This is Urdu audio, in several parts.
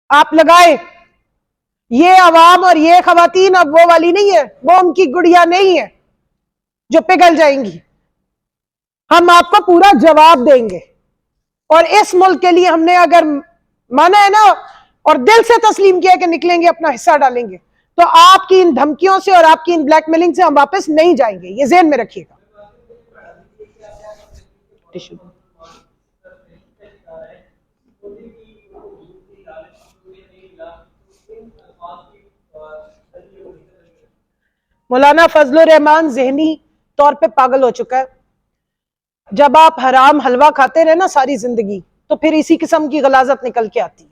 آپ لگائے. یہ عوام اور یہ خواتین اب وہ والی نہیں ہے, وہ ان کی گڑیا نہیں ہے جو پگھل جائیں گی. ہم آپ کو پورا جواب دیں گے, اور اس ملک کے لیے ہم نے اگر مانا ہے نا اور دل سے تسلیم کیا کہ نکلیں گے, اپنا حصہ ڈالیں گے, تو آپ کی ان دھمکیوں سے اور آپ کی ان بلیک میلنگ سے ہم واپس نہیں جائیں گے, یہ ذہن میں رکھیے گا. مولانا فضل الرحمان ذہنی طور پہ پاگل ہو چکا ہے. جب آپ حرام حلوہ کھاتے رہے نا ساری زندگی, تو پھر اسی قسم کی غلاظت نکل کے آتی ہے.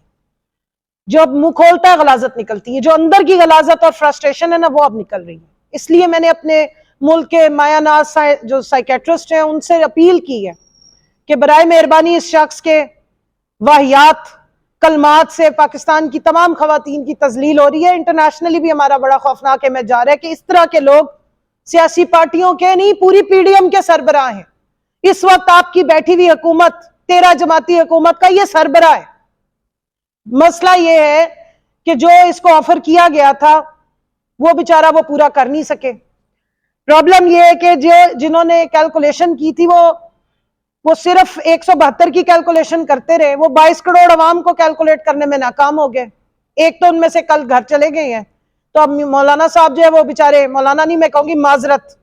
جو منہ کھولتا ہے غلاظت نکلتی ہے, جو اندر کی غلاظت اور فرسٹریشن ہے نا وہ اب نکل رہی ہے. اس لیے میں نے اپنے ملک کے مایا ناز جو سائیکیٹرسٹ ہیں ان سے اپیل کی ہے کہ برائے مہربانی اس شخص کے واہیات کلمات سے پاکستان کی تمام خواتین کی تذلیل ہو رہی ہے. انٹرنیشنلی بھی ہمارا بڑا خوفناک امیج جا رہا ہے کہ اس طرح کے لوگ سیاسی پارٹیوں کے نہیں, پوری پی ڈی ایم کے سربراہ ہیں. اس وقت آپ کی بیٹھی ہوئی حکومت 13 جماعتی حکومت کا یہ سربراہ ہے. مسئلہ یہ ہے کہ جو اس کو آفر کیا گیا تھا وہ بیچارہ وہ پورا کر نہیں سکے. پرابلم یہ ہے کہ جنہوں نے کیلکولیشن کی تھی وہ صرف 172 کی کیلکولیشن کرتے رہے, وہ 22 کروڑ عوام کو کیلکولیٹ کرنے میں ناکام ہو گئے. ایک تو ان میں سے کل گھر چلے گئے ہیں, تو اب مولانا صاحب جو ہے وہ بیچارے, مولانا نہیں میں کہوں گی معذرت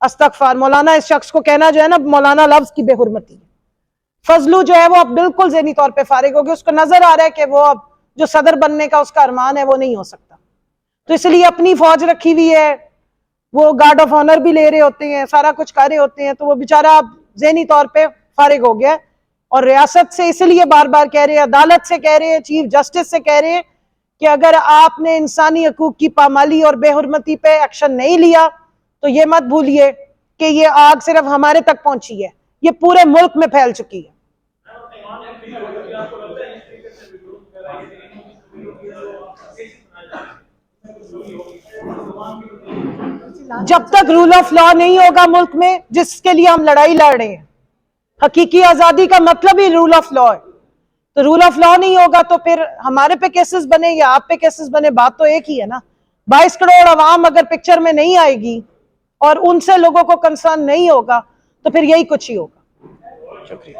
استغفار, مولانا اس شخص کو کہنا جو ہے نا مولانا لفظ کی بے حرمتی. فضلو جو ہے وہ اب بالکل ذہنی طور پہ فارغ ہو گیا, اس کو نظر آ رہا ہے کہ وہ اب جو صدر بننے کا اس کا ارمان ہے وہ نہیں ہو سکتا. تو اس لیے اپنی فوج رکھی ہوئی ہے, وہ گارڈ آف آنر بھی لے رہے ہوتے ہیں, سارا کچھ کر رہے ہوتے ہیں, تو وہ بیچارہ اب ذہنی طور پہ فارغ ہو گیا. اور ریاست سے اس لیے بار بار کہہ رہے ہیں, عدالت سے کہہ رہے ہیں, چیف جسٹس سے کہہ رہے ہیں کہ اگر آپ نے انسانی حقوق کی پامالی اور بے حرمتی پہ ایکشن نہیں لیا تو یہ مت بھولیے کہ یہ آگ صرف ہمارے تک پہنچی ہے, یہ پورے ملک میں پھیل چکی ہے. جب تک رول آف لا نہیں ہوگا ملک میں, جس کے لیے ہم لڑائی لڑ رہے ہیں, حقیقی آزادی کا مطلب ہی رول آف لا ہے, تو رول آف لا نہیں ہوگا تو پھر ہمارے پہ کیسز بنے یا آپ پہ کیسز بنے, بات تو ایک ہی ہے نا. 22 کروڑ عوام اگر پکچر میں نہیں آئے گی اور ان سے لوگوں کو کنسرن نہیں ہوگا تو پھر یہی کچھ ہی ہوگا. شکریہ.